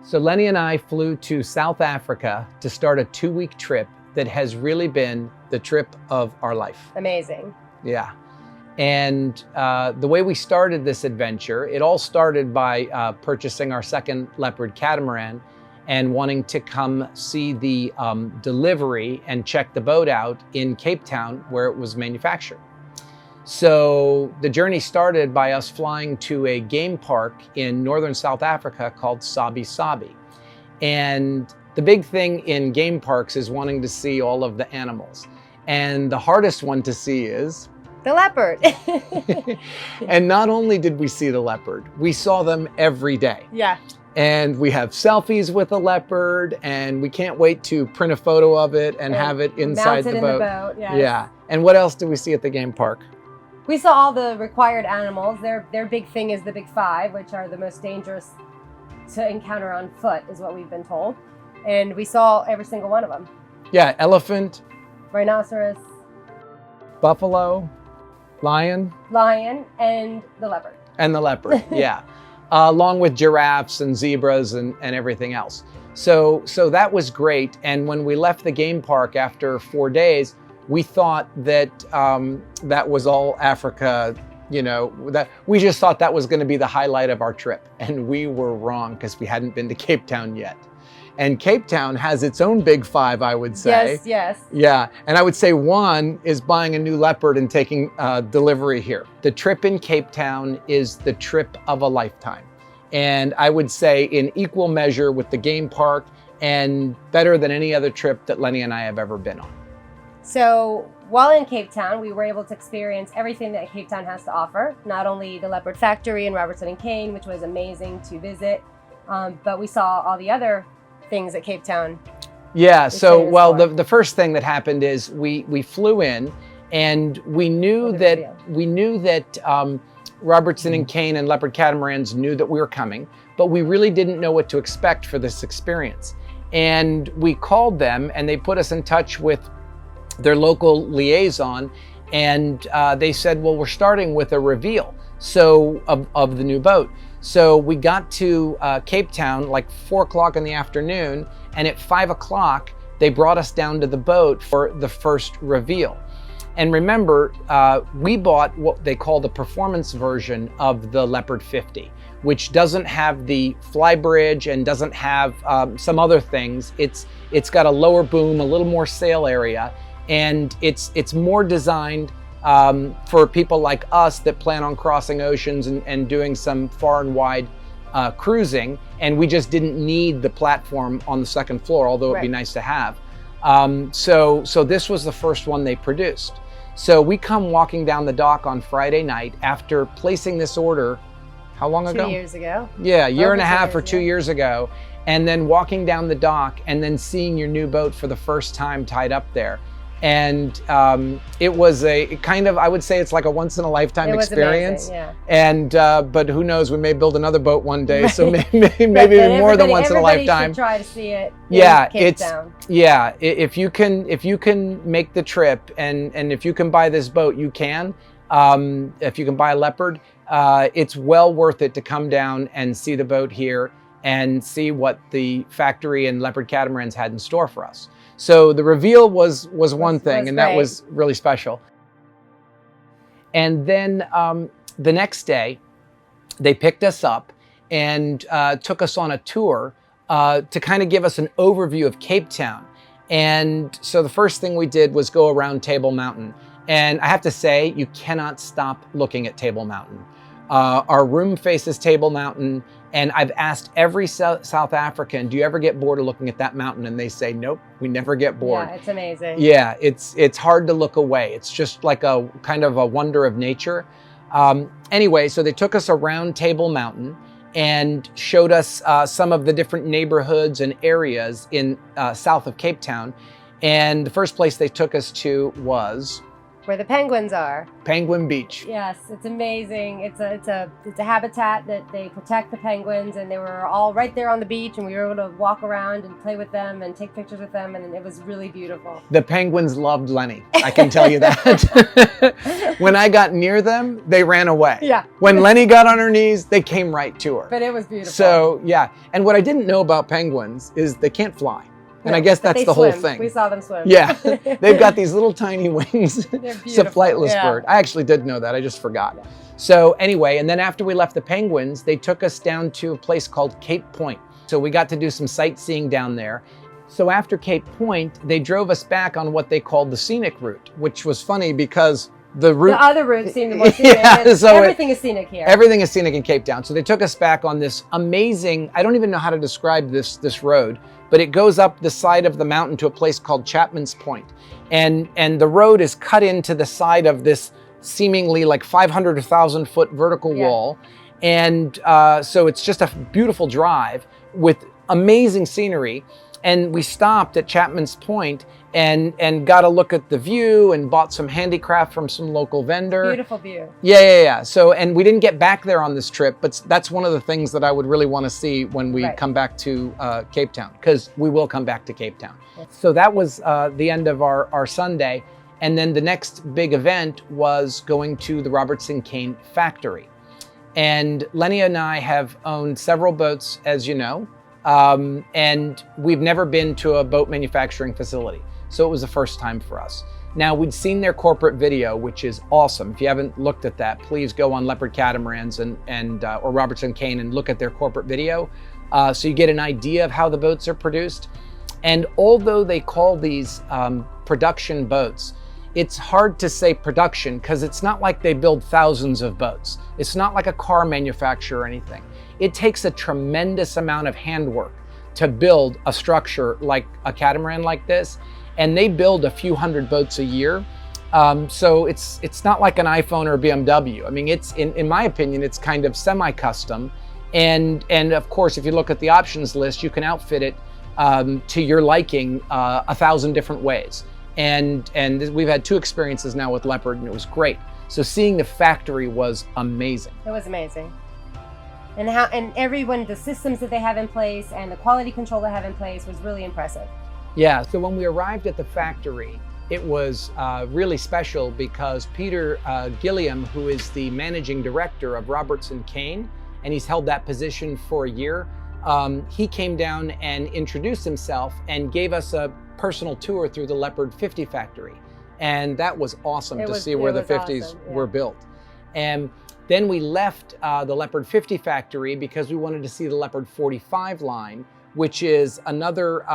So Lenny and I flew to South Africa to start a 2-week trip that has really been the trip of our life. Amazing. Yeah. And the way we started this adventure, it all started by purchasing our second Leopard catamaran and wanting to come see the delivery and check the boat out in Cape Town where it was manufactured. So the journey started by us flying to a game park in northern South Africa called Sabi Sabi. And the big thing in game parks is wanting to see all of the animals. And the hardest one to see is the leopard. And not only did we see the leopard, we saw them every day. Yeah. And we have selfies with a leopard, and we can't wait to print a photo of it and have it inside the boat. Yes. Yeah. And what else do we see at the game park? We saw all the required animals. Their big thing is the big 5, which are the most dangerous to encounter on foot, is what we've been told. And we saw every single one of them. Yeah, elephant, rhinoceros, buffalo, lion, and the leopard. And the leopard, yeah. Along with giraffes and zebras and everything else. So that was great. And when we left the game park after 4 days, we thought that that was all Africa, that we just thought that was going to be the highlight of our trip. And we were wrong, because we hadn't been to Cape Town yet. And Cape Town has its own big 5, I would say. Yes. Yeah, and I would say one is buying a new leopard and taking delivery here. The trip in Cape Town is the trip of a lifetime. And I would say in equal measure with the game park, and better than any other trip that Lenny and I have ever been on. So while in Cape Town, we were able to experience everything that Cape Town has to offer. Not only the Leopard Factory in Robertson and Kane, which was amazing to visit, but we saw all the other things at Cape Town. Yeah, so well, the first thing that happened is we flew in, and we knew that Robertson and Kane and Leopard catamarans knew that we were coming, but we really didn't know what to expect for this experience. And we called them, and they put us in touch with their local liaison, and they said, well, we're starting with a reveal of the new boat. So we got to Cape Town like 4 o'clock in the afternoon, and at 5 o'clock, they brought us down to the boat for the first reveal. And remember, we bought what they call the performance version of the Leopard 50, which doesn't have the fly bridge and doesn't have some other things. It's got a lower boom, a little more sail area, and it's more designed for people like us that plan on crossing oceans and doing some far and wide cruising, and we just didn't need the platform on the second floor, although it'd be nice to have. So this was the first one they produced. So we come walking down the dock on Friday night after placing this order, how long ago? 2 years ago. Yeah, a year and a half or 2 years ago, and then walking down the dock and then seeing your new boat for the first time tied up there. And it was a kind of, I would say it's like a once in a lifetime experience. Amazing, yeah. And but who knows, we may build another boat one day, so maybe more than once in a lifetime. Everybody should try to see it. Yeah, Cape Town. Yeah. If you can make the trip, and if you can buy this boat, you can. If you can buy a Leopard, it's well worth it to come down and see the boat here and see what the factory and Leopard catamarans had in store for us. So the reveal was one thing, and that was really special. And then the next day, they picked us up and took us on a tour to kind of give us an overview of Cape Town. And so the first thing we did was go around Table Mountain. And I have to say, you cannot stop looking at Table Mountain. Our room faces Table Mountain, and I've asked every South African, do you ever get bored of looking at that mountain? And they say, nope, we never get bored. Yeah, it's amazing. Yeah, it's hard to look away. It's just like a kind of a wonder of nature. Anyway, so they took us around Table Mountain and showed us some of the different neighborhoods and areas in south of Cape Town. And the first place they took us to was where the penguins are. Penguin Beach. Yes, it's amazing. It's a habitat that they protect the penguins, and they were all right there on the beach, and we were able to walk around and play with them and take pictures with them, and it was really beautiful. The penguins loved Lenny, I can tell you that. When I got near them, they ran away. Yeah. When Lenny got on her knees, they came right to her. But it was beautiful. So yeah, and what I didn't know about penguins is they can't fly. And I guess that's the whole thing. We saw them swim. Yeah, they've got these little tiny wings. It's a flightless Yeah. bird. I actually did know that, I just forgot. Yeah. So anyway, and then after we left the penguins, they took us down to a place called Cape Point. So we got to do some sightseeing down there. So after Cape Point, they drove us back on what they called the scenic route, which was funny because the route... The other route seemed more scenic. Yeah, so everything is scenic here. Everything is scenic in Cape Town. So they took us back on this amazing, I don't even know how to describe this road, but it goes up the side of the mountain to a place called Chapman's Point. And the road is cut into the side of this seemingly like 500 to 1,000 foot vertical wall. And so it's just a beautiful drive with amazing scenery. And we stopped at Chapman's Point and got a look at the view and bought some handicraft from some local vendor. Beautiful view. Yeah. So, and we didn't get back there on this trip, but that's one of the things that I would really want to see when we come back to Cape Town, because we will come back to Cape Town. So that was the end of our Sunday. And then the next big event was going to the Robertson Cane factory. And Lenny and I have owned several boats, as you know. And we've never been to a boat manufacturing facility. So it was the first time for us. Now, we'd seen their corporate video, which is awesome. If you haven't looked at that, please go on Leopard Catamarans or Robertson Cane and look at their corporate video. So you get an idea of how the boats are produced. And although they call these production boats, it's hard to say production because it's not like they build thousands of boats. It's not like a car manufacturer or anything. It takes a tremendous amount of handwork to build a structure like a catamaran like this, and they build a few hundred boats a year. So it's not like an iPhone or a BMW. I mean, it's in my opinion, it's kind of semi-custom, and of course, if you look at the options list, you can outfit it to your liking 1,000 different ways. And we've had 2 experiences now with Leopard, and it was great. So seeing the factory was amazing. It was amazing. And the systems that they have in place and the quality control they have in place was really impressive. Yeah, so when we arrived at the factory, it was really special because Peter Gilliam, who is the managing director of Robertson Cane, and he's held that position for a year, he came down and introduced himself and gave us a personal tour through the Leopard 50 factory. And that was awesome to see where the 50s were built. And then we left the Leopard 50 factory because we wanted to see the Leopard 45 line, which is another,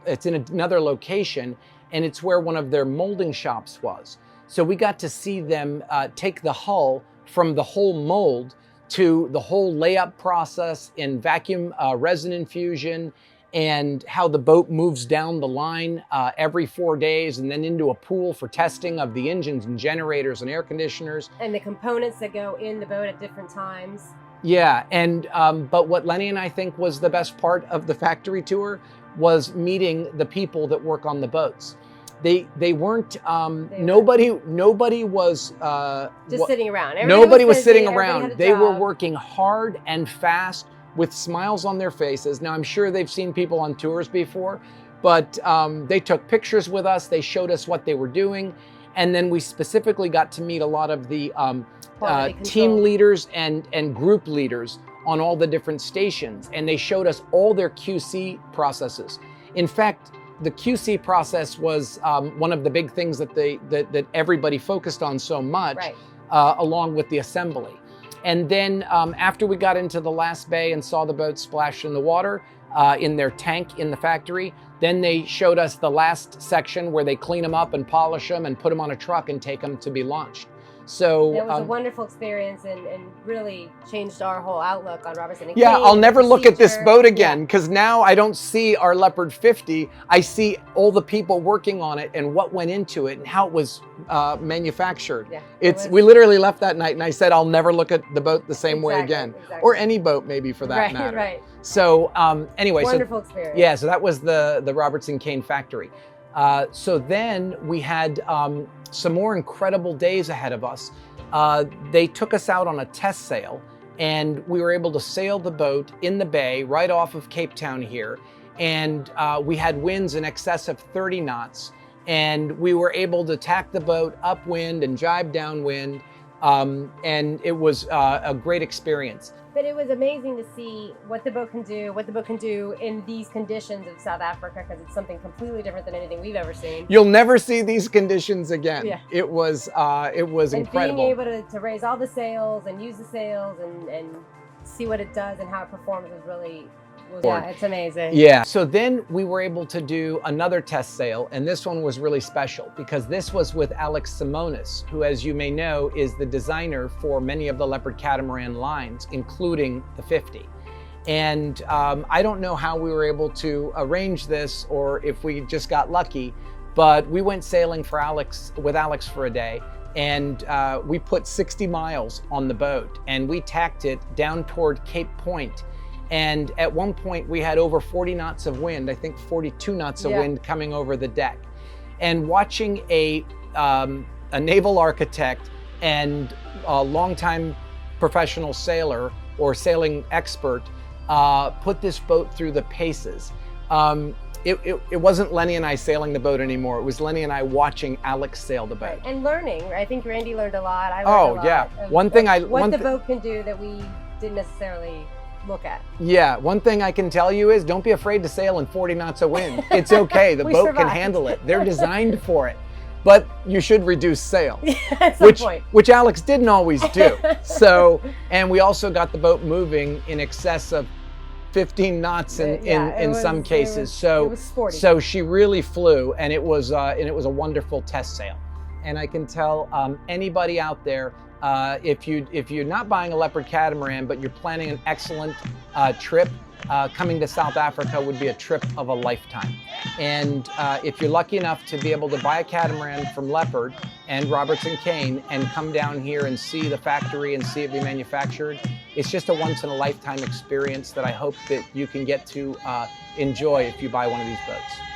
it's in another location, and it's where one of their molding shops was. So we got to see them take the hull from the whole mold to the whole layup process in vacuum resin infusion, and how the boat moves down the line every 4 days and then into a pool for testing of the engines and generators and air conditioners. And the components that go in the boat at different times. Yeah, and but what Lenny and I think was the best part of the factory tour was meeting the people that work on the boats. They weren't, nobody was... just sitting around. Nobody was sitting around. They were working hard and fast with smiles on their faces. Now, I'm sure they've seen people on tours before, but they took pictures with us. They showed us what they were doing. And then we specifically got to meet a lot of the team leaders and group leaders on all the different stations. And they showed us all their QC processes. In fact, the QC process was one of the big things that everybody focused on so much, along with the assembly. And then after we got into the last bay and saw the boat splash in the water in their tank in the factory, then they showed us the last section where they clean them up and polish them and put them on a truck and take them to be launched. So it was a wonderful experience and really changed our whole outlook on Robertson and yeah, Cane, I'll never look at this boat again, Yeah. because now I don't see our Leopard 50. I see all the people working on it and what went into it and how it was manufactured. Yeah, we literally left that night and I said, I'll never look at the boat the same way again. Exactly. Or any boat maybe for that matter. So anyway, wonderful experience. Yeah, so that was the Robertson Cane factory. So then we had some more incredible days ahead of us. They took us out on a test sail, and we were able to sail the boat in the bay right off of Cape Town here. And we had winds in excess of 30 knots. And we were able to tack the boat upwind and jibe downwind. And it was a great experience. But it was amazing to see what the boat can do in these conditions of South Africa, because it's something completely different than anything we've ever seen. You'll never see these conditions again. Yeah. It was and incredible. being able to raise all the sails and use the sails and see what it does and how it performs yeah, it's amazing. Yeah. So then we were able to do another test sail, and this one was really special because this was with Alex Simonis, who, as you may know, is the designer for many of the Leopard catamaran lines, including the 50. And I don't know how we were able to arrange this or if we just got lucky, but we went sailing with Alex for a day. And we put 60 miles on the boat, and we tacked it down toward Cape Point. And at one point we had over 40 knots of wind, I think 42 knots of wind coming over the deck. And watching a naval architect and a longtime professional sailor or sailing expert put this boat through the paces. It wasn't Lenny and I sailing the boat anymore. It was Lenny and I watching Alex sail the boat. Right. And learning. I think Randy learned a lot. I learned a lot. Yeah. What the boat can do that we didn't necessarily look at. Yeah, one thing I can tell you is don't be afraid to sail in 40 knots of wind. It's okay, the boat can handle it. They're designed for it. But you should reduce sail, at some point. Which Alex didn't always do. So, and we also got the boat moving in excess of 15 knots in some cases. It was sporty. So she really flew, and it was a wonderful test sail. And I can tell anybody out there, if you're not buying a Leopard catamaran, but you're planning an excellent trip, coming to South Africa would be a trip of a lifetime. And if you're lucky enough to be able to buy a catamaran from Leopard and Robertson Cane and come down here and see the factory and see it be manufactured, it's just a once-in-a-lifetime experience that I hope that you can get to enjoy if you buy one of these boats.